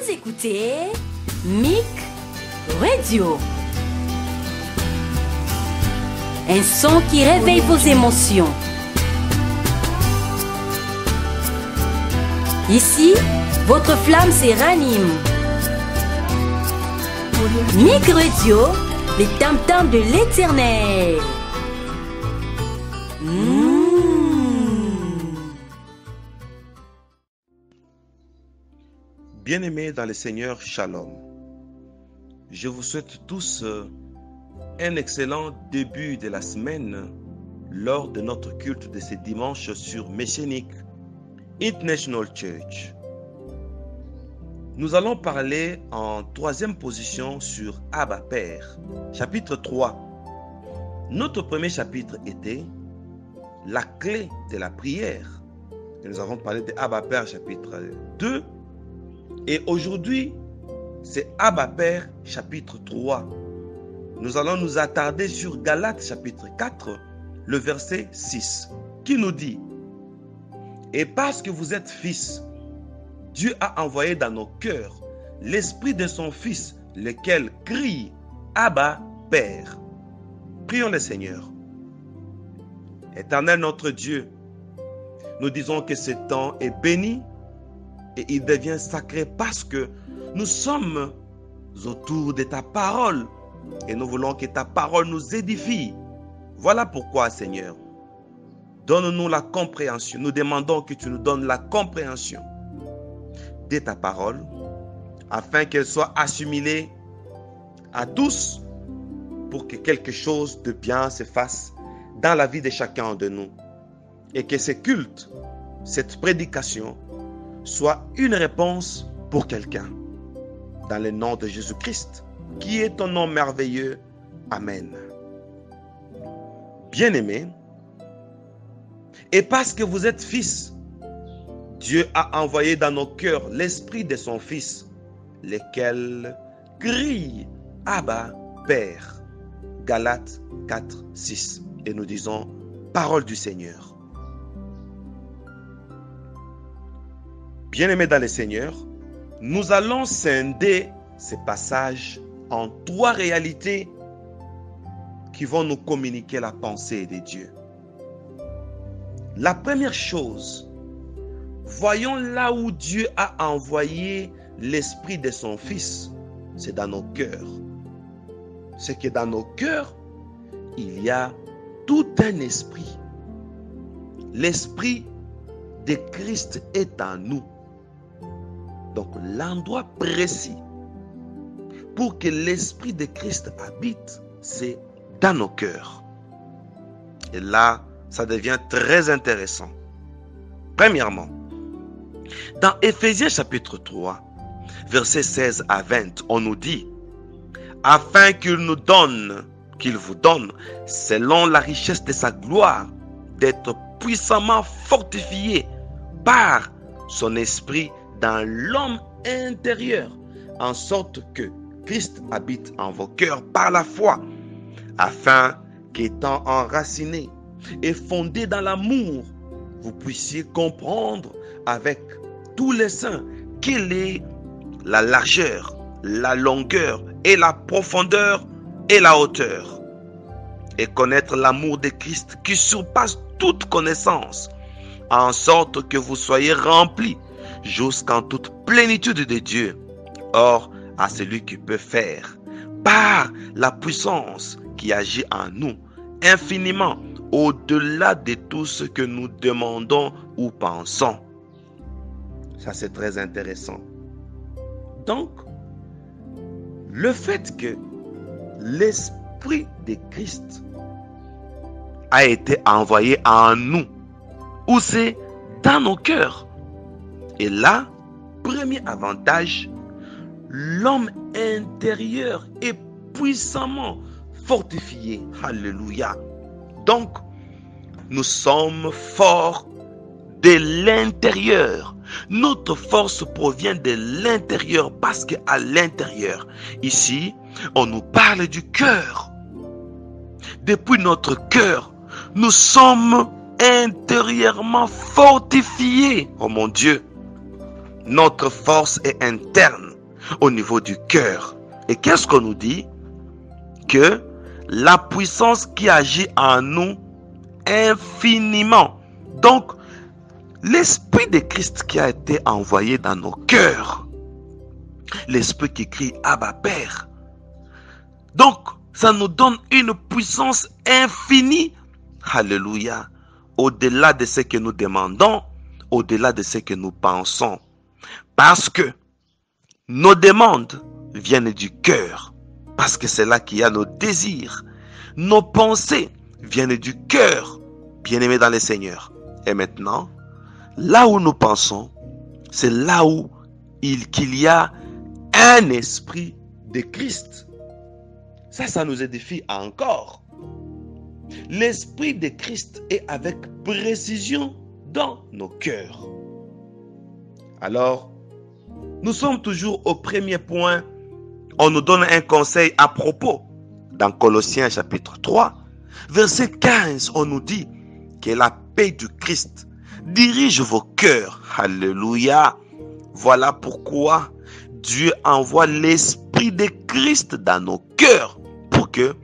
Vous écoutez Mic Radio. Un son qui réveille vos émotions. Ici, votre flamme se ranime. Mic Radio, les tam-tams de l'éternel. Bien-aimés dans le Seigneur, Shalom. Je vous souhaite tous un excellent début de la semaine lors de notre culte de ce dimanche sur Messianic International Church. Nous allons parler en troisième position sur Abba Père, chapitre 3. Notre premier chapitre était la clé de la prière. Et nous avons parlé de Abba Père, chapitre 2. Et aujourd'hui, c'est Abba Père, chapitre 3. Nous allons nous attarder sur Galates, chapitre 4, le verset 6, qui nous dit: Et parce que vous êtes fils, Dieu a envoyé dans nos cœurs l'esprit de son Fils, lequel crie Abba Père. Prions le Seigneur. Éternel notre Dieu, nous disons que ce temps est béni et il devient sacré parce que nous sommes autour de ta parole et nous voulons que ta parole nous édifie. Voilà pourquoi, Seigneur, donne-nous la compréhension. Nous demandons que tu nous donnes la compréhension de ta parole afin qu'elle soit assimilée à tous pour que quelque chose de bien se fasse dans la vie de chacun de nous et que ce culte, cette prédication soit une réponse pour quelqu'un. Dans le nom de Jésus-Christ, qui est ton nom merveilleux. Amen. Bien-aimés, et parce que vous êtes fils, Dieu a envoyé dans nos cœurs l'esprit de son Fils, lequel crie Abba Père. Galates 4, 6. Et nous disons, parole du Seigneur. Bien-aimés dans le Seigneur, nous allons scinder ces passages en trois réalités qui vont nous communiquer la pensée de Dieu. La première chose, voyons là où Dieu a envoyé l'esprit de son Fils, c'est dans nos cœurs. C'est que dans nos cœurs, il y a tout un esprit. L'esprit de Christ est en nous. Donc l'endroit précis pour que l'esprit de Christ habite, c'est dans nos cœurs. Et là, ça devient très intéressant. Premièrement, dans Éphésiens chapitre 3, versets 16 à 20, on nous dit: afin qu'il vous donne, selon la richesse de sa gloire, d'être puissamment fortifié par son esprit dans l'homme intérieur, en sorte que Christ habite en vos cœurs par la foi, afin qu'étant enraciné et fondé dans l'amour, vous puissiez comprendre avec tous les saints quelle est la largeur, la longueur et la profondeur et la hauteur, et connaître l'amour de Christ qui surpasse toute connaissance, en sorte que vous soyez remplis jusqu'en toute plénitude de Dieu. Or, à celui qui peut faire, par la puissance qui agit en nous, infiniment au-delà de tout ce que nous demandons ou pensons. Ça, c'est très intéressant. Donc, le fait que l'esprit de Christ a été envoyé en nous, ou c'est dans nos cœurs. Et là, premier avantage, l'homme intérieur est puissamment fortifié. Alléluia. Donc, nous sommes forts de l'intérieur. Notre force provient de l'intérieur parce qu'à l'intérieur, ici, on nous parle du cœur. Depuis notre cœur, nous sommes intérieurement fortifiés. Oh mon Dieu, notre force est interne. au niveau du cœur. Et qu'est-ce qu'on nous dit? Que la puissance qui agit en nous infiniment. Donc, l'Esprit de Christ qui a été envoyé dans nos cœurs. L'Esprit qui crie Abba Père. Donc, ça nous donne une puissance infinie. Alléluia. Au-delà de ce que nous demandons, au-delà de ce que nous pensons. Parce que nos demandes viennent du cœur. Parce que c'est là qu'il y a nos désirs. Nos pensées viennent du cœur, bien-aimés dans le Seigneur. Et maintenant, là où nous pensons, c'est là où qu'il y a un esprit de Christ. Ça nous édifie encore. L'esprit de Christ est avec précision dans nos cœurs. Alors, nous sommes toujours au premier point. On nous donne un conseil à propos. Dans Colossiens chapitre 3, verset 15, on nous dit que la paix du Christ dirige vos cœurs. Alléluia. Voilà pourquoi Dieu envoie l'Esprit de Christ dans nos cœurs pour que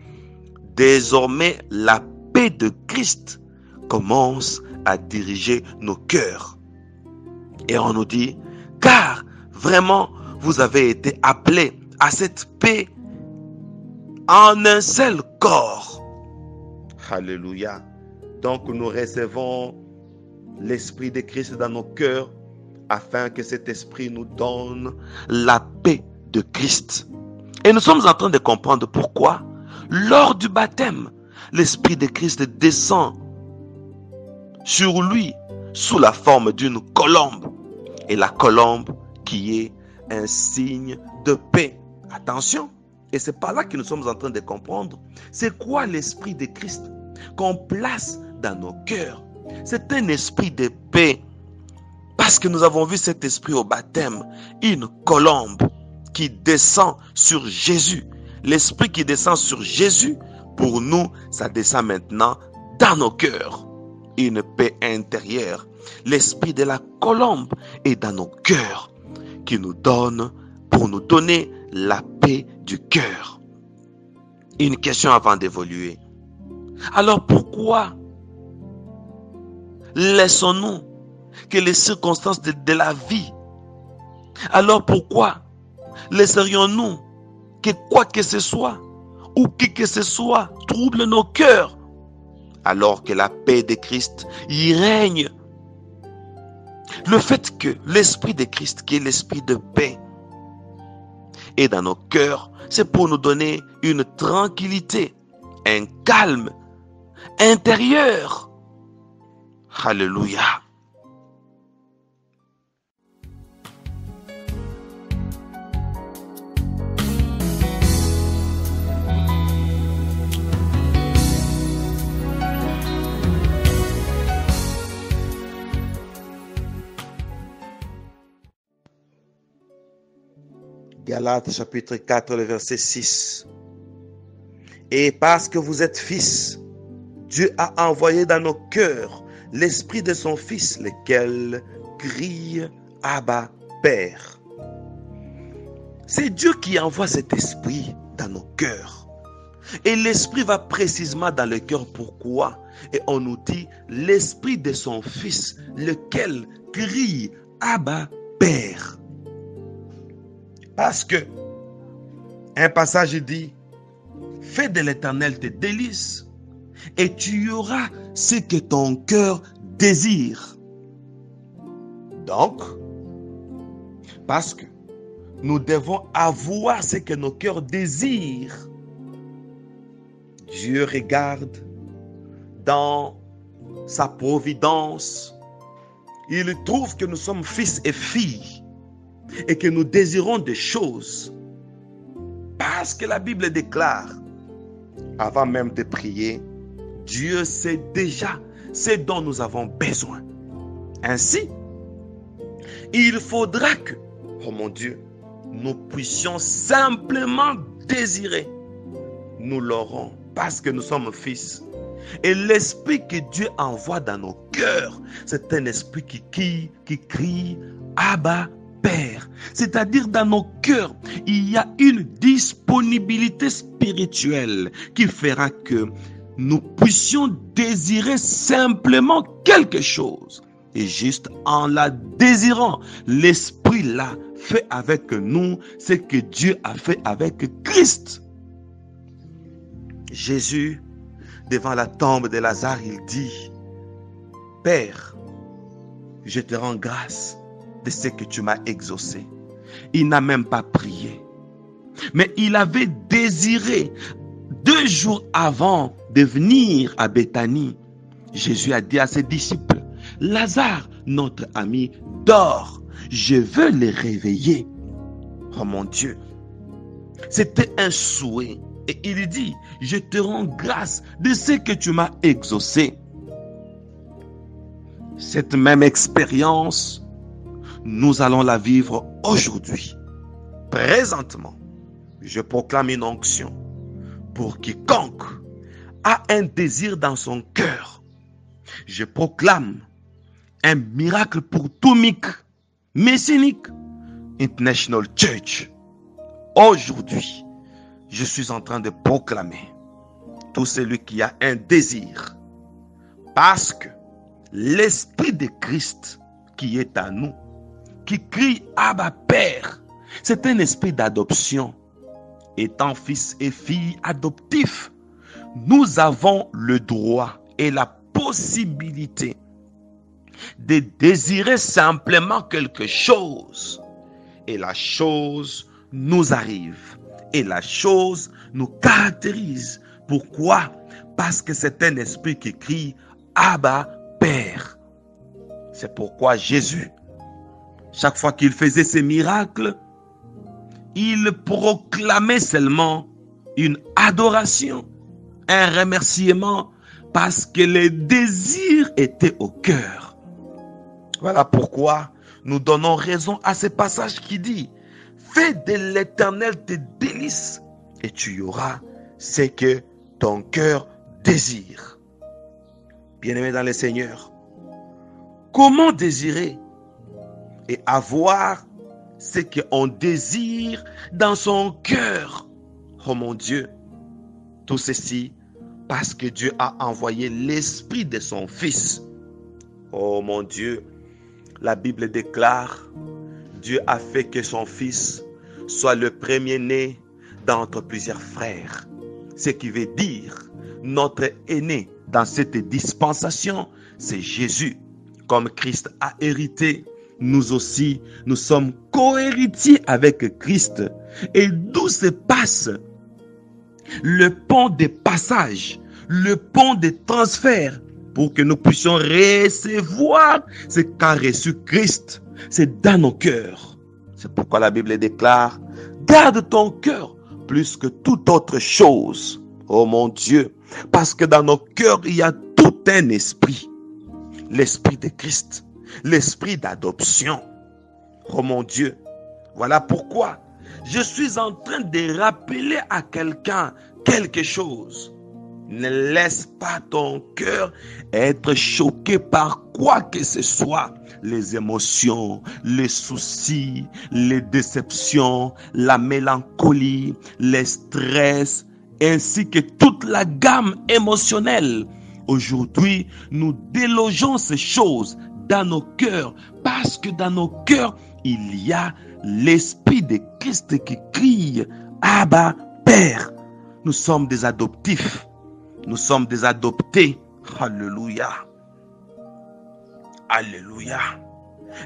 désormais la paix de Christ commence à diriger nos cœurs. Et on nous dit, car vraiment vous avez été appelés à cette paix en un seul corps. Alléluia. Donc nous recevons l'Esprit de Christ dans nos cœurs afin que cet Esprit nous donne la paix de Christ. Et nous sommes en train de comprendre pourquoi, lors du baptême, l'Esprit de Christ descend sur lui sous la forme d'une colombe. Et la colombe qui est un signe de paix. Attention, et c'est par là que nous sommes en train de comprendre c'est quoi l'Esprit de Christ qu'on place dans nos cœurs. C'est un esprit de paix. Parce que nous avons vu cet esprit au baptême, une colombe qui descend sur Jésus. L'esprit qui descend sur Jésus, pour nous, ça descend maintenant dans nos cœurs. Une paix intérieure. L'esprit de la colombe est dans nos cœurs, qui nous donne, pour nous donner la paix du cœur. Une question avant d'évoluer. Alors pourquoi laissons-nous que les circonstances de la vie, alors pourquoi laisserions-nous que quoi que ce soit ou qui que ce soit trouble nos cœurs alors que la paix de Christ y règne? Le fait que l'Esprit de Christ, qui est l'Esprit de paix, est dans nos cœurs, c'est pour nous donner une tranquillité, un calme intérieur. Alléluia. Galates chapitre 4, le verset 6. Et parce que vous êtes fils, Dieu a envoyé dans nos cœurs l'esprit de son Fils, lequel crie Abba, Père. C'est Dieu qui envoie cet esprit dans nos cœurs. Et l'esprit va précisément dans le cœur. Pourquoi? Et on nous dit l'esprit de son Fils, lequel crie Abba, Père. Parce que un passage dit, fais de l'Éternel tes délices et tu auras ce que ton cœur désire. Donc, parce que nous devons avoir ce que nos cœurs désirent, Dieu regarde dans sa providence. Il trouve que nous sommes fils et filles et que nous désirons des choses. Parce que la Bible déclare, avant même de prier, Dieu sait déjà ce dont nous avons besoin. Ainsi, il faudra que, oh mon Dieu, nous puissions simplement désirer. Nous l'aurons parce que nous sommes fils. Et l'esprit que Dieu envoie dans nos cœurs, c'est un esprit qui crie Abba, Père. C'est-à-dire dans nos cœurs, il y a une disponibilité spirituelle qui fera que nous puissions désirer simplement quelque chose. Et juste en la désirant, l'Esprit là fait avec nous ce que Dieu a fait avec Christ. Jésus, devant la tombe de Lazare, il dit, Père, je te rends grâce de ce que tu m'as exaucé. Il n'a même pas prié. Mais il avait désiré, 2 jours avant de venir à Béthanie, Jésus a dit à ses disciples, Lazare, notre ami, dort. Je veux le réveiller. Oh mon Dieu. C'était un souhait. Et il dit, je te rends grâce de ce que tu m'as exaucé. Cette même expérience, nous allons la vivre aujourd'hui. Présentement, je proclame une onction pour quiconque a un désir dans son cœur. Je proclame un miracle pour Toumik Messianic International Church. Aujourd'hui, je suis en train de proclamer tout celui qui a un désir, parce que l'Esprit de Christ qui est en nous, qui crie Abba Père, c'est un esprit d'adoption. Étant fils et filles adoptifs, nous avons le droit et la possibilité de désirer simplement quelque chose. Et la chose nous arrive. Et la chose nous caractérise. Pourquoi? Parce que c'est un esprit qui crie Abba Père. C'est pourquoi Jésus, chaque fois qu'il faisait ses miracles, il proclamait seulement une adoration, un remerciement, parce que les désirs étaient au cœur. Voilà pourquoi nous donnons raison à ce passage qui dit « Fais de l'Éternel tes délices et tu y auras ce que ton cœur désire. » Bien-aimés dans le Seigneur, comment désirer et avoir ce qu'on désire dans son cœur? Oh mon Dieu, tout ceci parce que Dieu a envoyé l'Esprit de son Fils. Oh mon Dieu, la Bible déclare, Dieu a fait que son Fils soit le premier-né d'entre plusieurs frères. Ce qui veut dire, notre aîné dans cette dispensation, c'est Jésus. Comme Christ a hérité, nous aussi, nous sommes co-héritiers avec Christ. Et d'où se passe le pont de passage, le pont de transfert, pour que nous puissions recevoir ce qu'a reçu Christ. C'est dans nos cœurs. C'est pourquoi la Bible déclare, garde ton cœur plus que toute autre chose. Oh mon Dieu, parce que dans nos cœurs, il y a tout un esprit. L'esprit de Christ, l'esprit d'adoption. Oh mon Dieu, voilà pourquoi je suis en train de rappeler à quelqu'un quelque chose. Ne laisse pas ton cœur être choqué par quoi que ce soit. Les émotions, les soucis, les déceptions, la mélancolie, les stress, ainsi que toute la gamme émotionnelle. Aujourd'hui, nous délogeons ces choses dans nos cœurs parce que dans nos cœurs, il y a l'Esprit de Christ qui crie Abba Père. Nous sommes des adoptifs. Nous sommes des adoptés. Alléluia. Alléluia.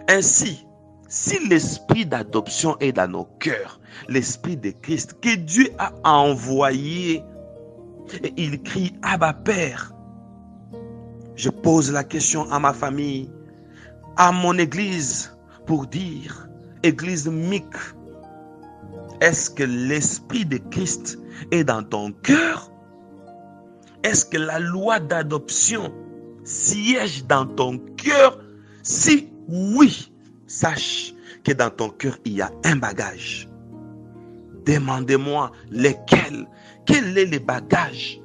Ainsi, si l'esprit d'adoption est dans nos cœurs, l'esprit de Christ que Dieu a envoyé, et il crie Abba Père, je pose la question à ma famille, à mon église, pour dire, église MIC, est-ce que l'esprit de Christ est dans ton cœur? Est-ce que la loi d'adoption siège dans ton cœur? Si oui, sache que dans ton cœur, il y a un bagage. Demandez-moi lequel. Quel est le bagage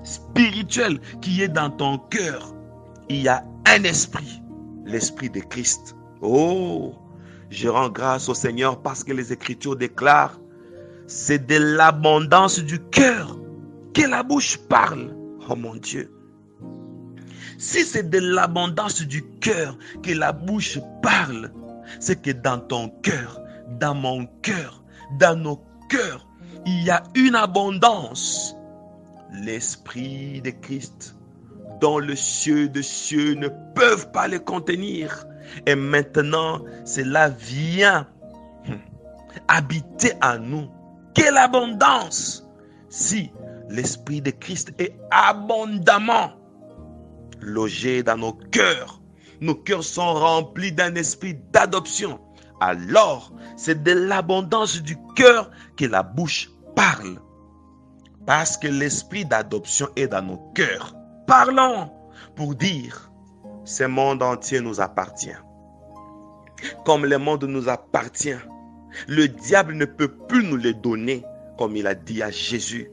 spirituel qui est dans ton cœur? Il y a un esprit, l'esprit de Christ. Oh, Je rends grâce au Seigneur parce que les Écritures déclarent, c'est de l'abondance du cœur que la bouche parle. Oh mon Dieu. Si c'est de l'abondance du cœur que la bouche parle, c'est que dans ton cœur, dans mon cœur, dans nos cœurs, il y a une abondance. L'Esprit de Christ, dont les cieux de cieux ne peuvent pas le contenir. Et maintenant, cela vient habiter en nous. Quelle abondance! Si l'Esprit de Christ est abondamment logé dans nos cœurs sont remplis d'un esprit d'adoption. Alors, c'est de l'abondance du cœur que la bouche parle. Parce que l'esprit d'adoption est dans nos cœurs. Parlons pour dire, ce monde entier nous appartient. Comme le monde nous appartient, le diable ne peut plus nous le donner, comme il a dit à Jésus.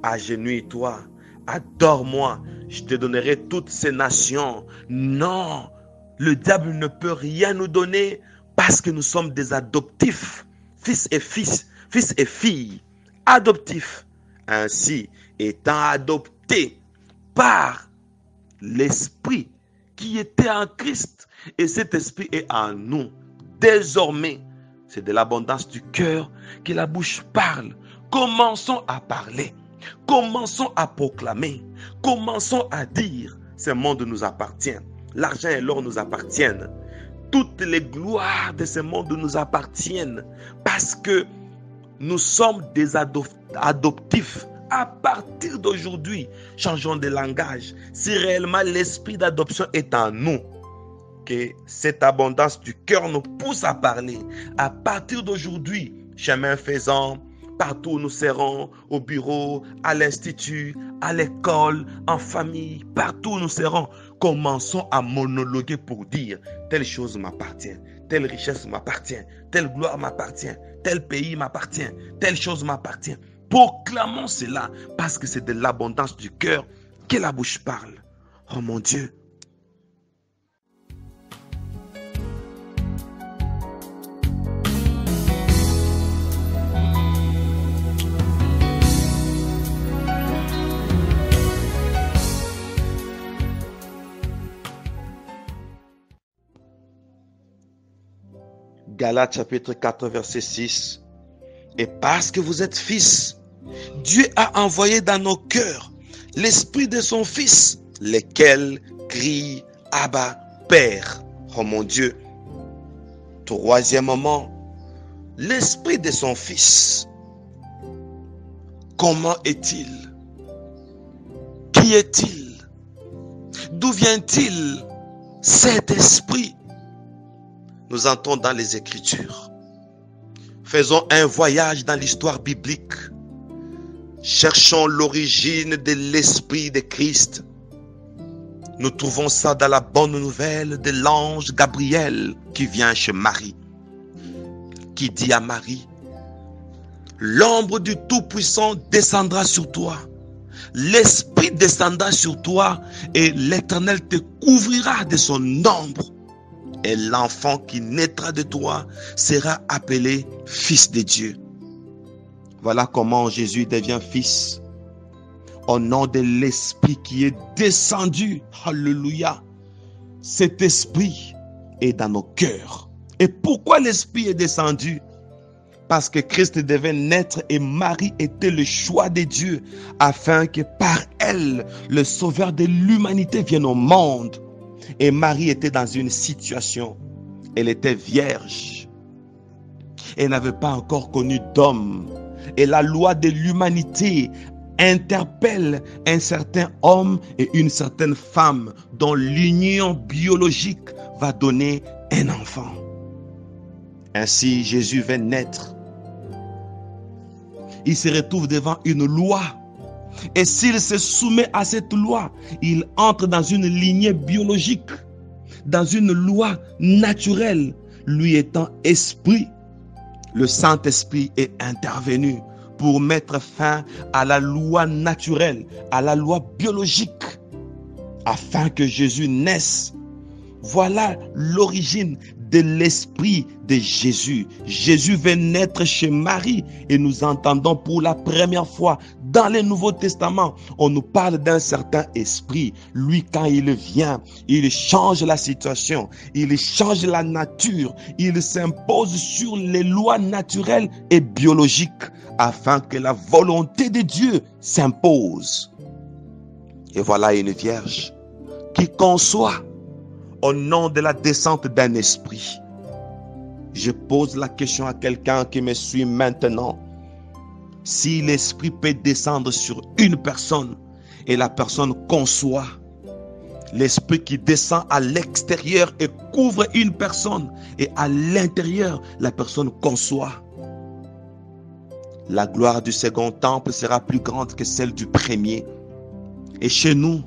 Agenouille-toi, adore-moi, je te donnerai toutes ces nations. Non, le diable ne peut rien nous donner parce que nous sommes des adoptifs, fils et filles, adoptifs. Ainsi, étant adoptés par l'Esprit qui était en Christ, et cet Esprit est en nous. Désormais, c'est de l'abondance du cœur que la bouche parle. Commençons à parler. Commençons à proclamer. Commençons à dire, ce monde nous appartient. L'argent et l'or nous appartiennent. Toutes les gloires de ce monde nous appartiennent parce que nous sommes des adoptifs. À partir d'aujourd'hui, changeons de langage. Si réellement l'esprit d'adoption est en nous, que cette abondance du cœur nous pousse à parler. À partir d'aujourd'hui, chemin faisant, partout où nous serons, au bureau, à l'institut, à l'école, en famille, partout où nous serons, commençons à monologuer pour dire telle chose m'appartient, telle richesse m'appartient, telle gloire m'appartient, tel pays m'appartient, telle chose m'appartient. Proclamons cela parce que c'est de l'abondance du cœur que la bouche parle. Oh mon Dieu. Galates chapitre 4 verset 6. Et parce que vous êtes fils, Dieu a envoyé dans nos cœurs l'esprit de son Fils, lequel crie Abba, Père. Oh mon Dieu. Troisièmement, l'esprit de son Fils. Comment est-il? Qui est-il? D'où vient-il cet esprit? Nous entrons dans les Écritures. Faisons un voyage dans l'histoire biblique. Cherchons l'origine de l'Esprit de Christ. Nous trouvons ça dans la bonne nouvelle de l'ange Gabriel qui vient chez Marie. Qui dit à Marie, l'ombre du Tout-Puissant descendra sur toi. L'Esprit descendra sur toi et l'Éternel te couvrira de son ombre. Et l'enfant qui naîtra de toi sera appelé Fils de Dieu. Voilà comment Jésus devient fils. Au nom de l'Esprit qui est descendu. Alléluia. Cet Esprit est dans nos cœurs. Et pourquoi l'Esprit est descendu? Parce que Christ devait naître et Marie était le choix de Dieu afin que par elle, le Sauveur de l'humanité vienne au monde. Et Marie était dans une situation. Elle était vierge. Elle n'avait pas encore connu d'homme. Et la loi de l'humanité interpelle un certain homme et une certaine femme dont l'union biologique va donner un enfant. Ainsi, Jésus va naître. Il se retrouve devant une loi. Et s'il se soumet à cette loi, il entre dans une lignée biologique, dans une loi naturelle. Lui étant esprit, le Saint-Esprit est intervenu pour mettre fin à la loi naturelle, à la loi biologique, afin que Jésus naisse. Voilà l'origine de l'esprit de Jésus. Jésus veut naître chez Marie et nous entendons pour la première fois dans le Nouveau Testament, on nous parle d'un certain esprit. Lui, quand il vient, il change la situation, il change la nature, il s'impose sur les lois naturelles et biologiques afin que la volonté de Dieu s'impose. Et voilà une vierge qui conçoit au nom de la descente d'un esprit. Je pose la question à quelqu'un qui me suit maintenant. Si l'esprit peut descendre sur une personne et la personne conçoit, l'esprit qui descend à l'extérieur et couvre une personne et à l'intérieur, la personne conçoit. La gloire du second temple sera plus grande que celle du premier. Et chez nous,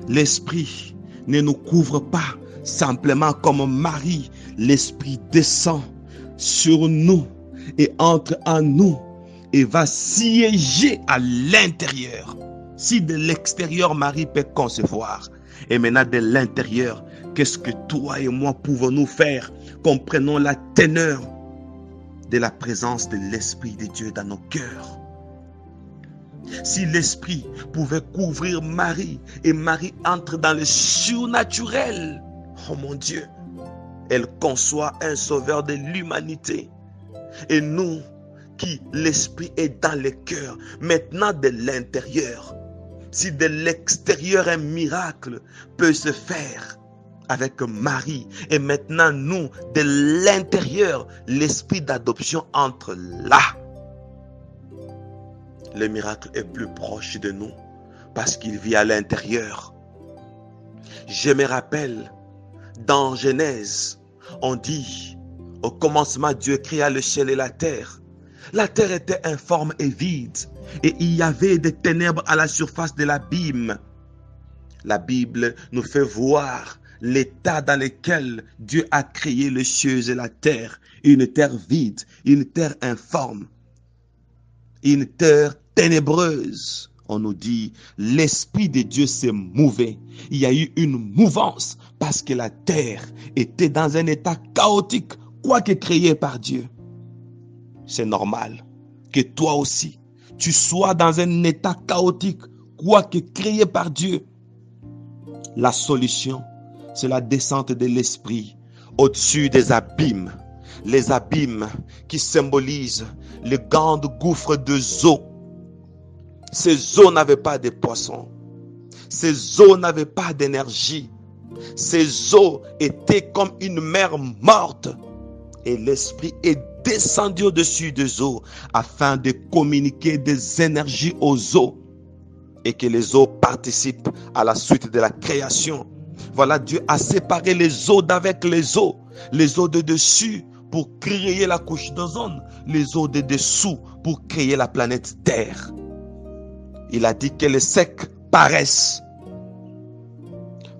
l'esprit ne nous couvre pas simplement comme Marie. L'esprit descend sur nous et entre en nous et va siéger à l'intérieur. Si de l'extérieur Marie peut concevoir, et maintenant de l'intérieur, qu'est-ce que toi et moi pouvons-nous faire? Comprenons la teneur de la présence de l'Esprit de Dieu dans nos cœurs. Si l'Esprit pouvait couvrir Marie et Marie entre dans le surnaturel, oh mon Dieu, elle conçoit un sauveur de l'humanité. Et nous, qui l'Esprit est dans le cœur, maintenant de l'intérieur, si de l'extérieur un miracle peut se faire avec Marie, et maintenant nous, de l'intérieur, l'esprit d'adoption entre là, le miracle est plus proche de nous parce qu'il vit à l'intérieur. Je me rappelle, dans Genèse, on dit, au commencement Dieu créa le ciel et la terre. La terre était informe et vide, et il y avait des ténèbres à la surface de l'abîme. La Bible nous fait voir l'état dans lequel Dieu a créé les cieux et la terre. Une terre vide, une terre informe, une terre ténébreuse. On nous dit, l'Esprit de Dieu s'est mouvé. Il y a eu une mouvance parce que la terre était dans un état chaotique, quoique créé par Dieu. C'est normal que toi aussi, tu sois dans un état chaotique, quoique créé par Dieu. La solution, c'est la descente de l'Esprit au-dessus des abîmes. Les abîmes qui symbolisent les grands gouffres de eaux. Ces eaux n'avaient pas de poissons. Ces eaux n'avaient pas d'énergie. Ces eaux étaient comme une mer morte. Et l'Esprit est descendu au-dessus des eaux afin de communiquer des énergies aux eaux et que les eaux participent à la suite de la création. Voilà, Dieu a séparé les eaux d'avec les eaux de dessus pour créer la couche d'ozone, les eaux de dessous pour créer la planète Terre. Il a dit que les secs paraissent.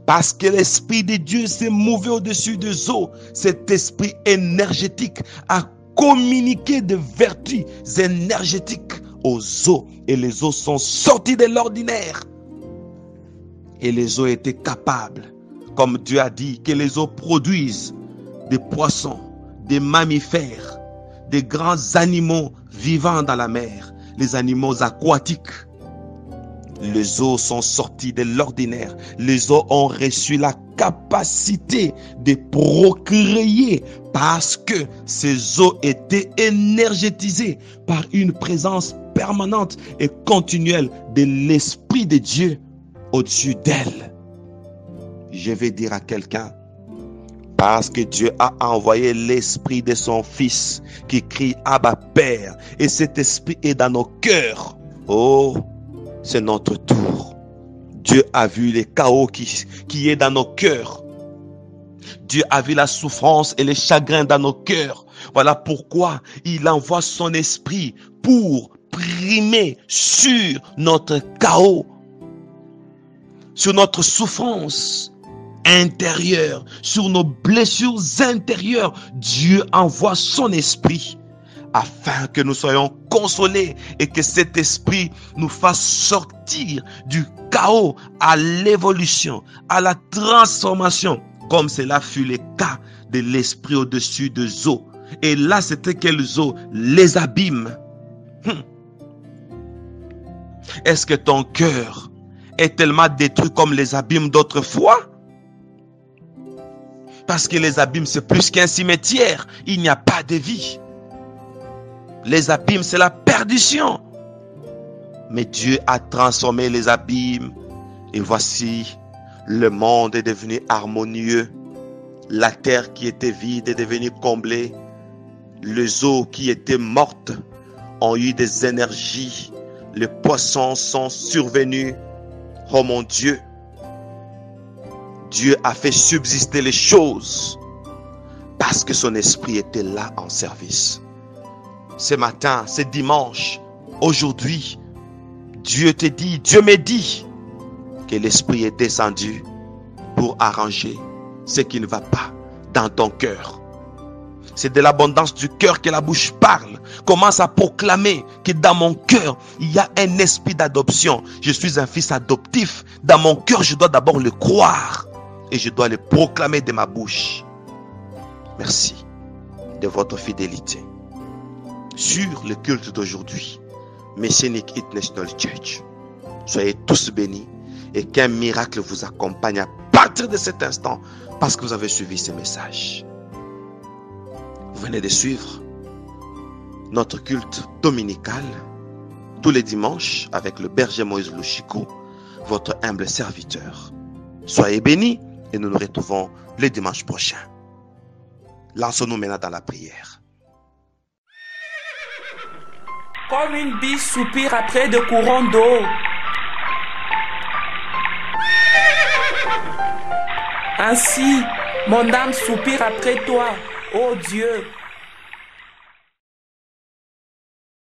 Parce que l'Esprit de Dieu s'est mouvé au-dessus des eaux, cet esprit énergétique a communiqué des vertus énergétiques aux eaux. Et les eaux sont sorties de l'ordinaire. Et les eaux étaient capables, comme Dieu a dit, que les eaux produisent des poissons, des mammifères, des grands animaux vivants dans la mer, les animaux aquatiques. Les eaux sont sorties de l'ordinaire. Les eaux ont reçu la capacité de procréer parce que ces eaux étaient énergétisées par une présence permanente et continuelle de l'Esprit de Dieu au-dessus d'elles. Je vais dire à quelqu'un, parce que Dieu a envoyé l'Esprit de son Fils qui crie Abba Père, et cet Esprit est dans nos cœurs. Oh, c'est notre tour. Dieu a vu le chaos qui est dans nos cœurs. Dieu a vu la souffrance et les chagrins dans nos cœurs. Voilà pourquoi il envoie son esprit pour primer sur notre chaos, sur notre souffrance intérieure, sur nos blessures intérieures. Dieu envoie son esprit afin que nous soyons consolés et que cet esprit nous fasse sortir du chaos à l'évolution, à la transformation comme cela fut le cas de l'esprit au-dessus des eaux. Et là, c'était quelles eaux? Les abîmes. Est-ce que ton cœur est tellement détruit comme les abîmes d'autrefois? Parce que les abîmes, c'est plus qu'un cimetière. Il n'y a pas de vie. Les abîmes, c'est la perdition. Mais Dieu a transformé les abîmes. Et voici, le monde est devenu harmonieux. La terre qui était vide est devenue comblée. Les eaux qui étaient mortes ont eu des énergies. Les poissons sont survenus. Oh mon Dieu, Dieu a fait subsister les choses parce que son esprit était là en service. Ce matin, ce dimanche, aujourd'hui, Dieu te dit, Dieu me dit que l'esprit est descendu pour arranger ce qui ne va pas dans ton cœur. C'est de l'abondance du cœur que la bouche parle. Commence à proclamer que dans mon cœur, il y a un esprit d'adoption. Je suis un fils adoptif. Dans mon cœur, je dois d'abord le croire. Et je dois le proclamer de ma bouche. Merci de votre fidélité. Sur le culte d'aujourd'hui, Messianic International Church, soyez tous bénis et qu'un miracle vous accompagne à partir de cet instant parce que vous avez suivi ce message. Vous venez de suivre notre culte dominical tous les dimanches avec le berger Moïse Louchikou, votre humble serviteur. Soyez bénis et nous nous retrouvons le dimanche prochain. Lançons-nous maintenant dans la prière. Comme une biche soupire après de courants d'eau. Ainsi, mon âme soupire après toi, ô Dieu.